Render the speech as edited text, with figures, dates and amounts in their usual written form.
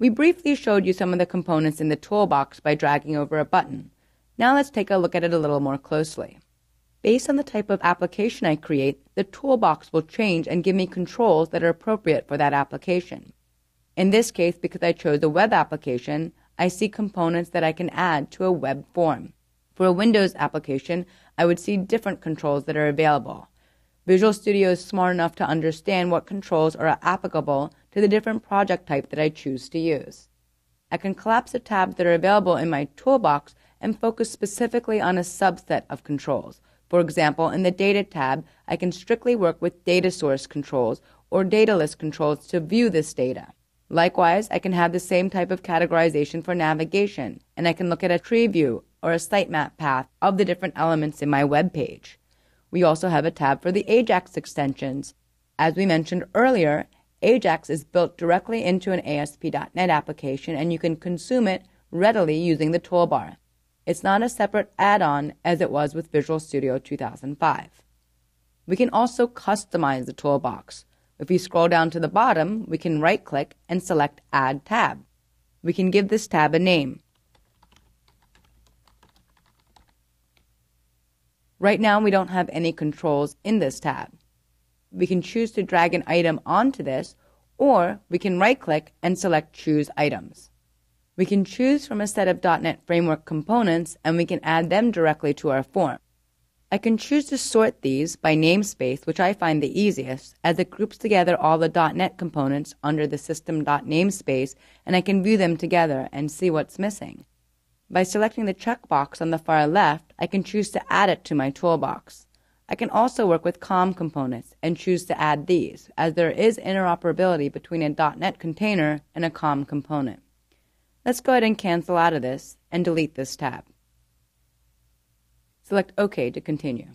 We briefly showed you some of the components in the toolbox by dragging over a button. Now let's take a look at it a little more closely. Based on the type of application I create, the toolbox will change and give me controls that are appropriate for that application. In this case, because I chose a web application, I see components that I can add to a web form. For a Windows application, I would see different controls that are available. Visual Studio is smart enough to understand what controls are applicable to the different project type that I choose to use. I can collapse the tabs that are available in my toolbox and focus specifically on a subset of controls. For example, in the Data tab, I can strictly work with data source controls or data list controls to view this data. Likewise, I can have the same type of categorization for navigation, and I can look at a tree view or a sitemap path of the different elements in my web page. We also have a tab for the Ajax extensions. As we mentioned earlier, Ajax is built directly into an ASP.NET application, and you can consume it readily using the toolbar. It's not a separate add-on as it was with Visual Studio 2005. We can also customize the toolbox. If we scroll down to the bottom, we can right-click and select Add Tab. We can give this tab a name. Right now, we don't have any controls in this tab. We can choose to drag an item onto this, or we can right-click and select Choose Items. We can choose from a set of .NET Framework components, and we can add them directly to our form. I can choose to sort these by namespace, which I find the easiest, as it groups together all the .NET components under the system.namespace, and I can view them together and see what's missing. By selecting the checkbox on the far left, I can choose to add it to my toolbox. I can also work with COM components and choose to add these, as there is interoperability between a .NET container and a COM component. Let's go ahead and cancel out of this and delete this tab. Select OK to continue.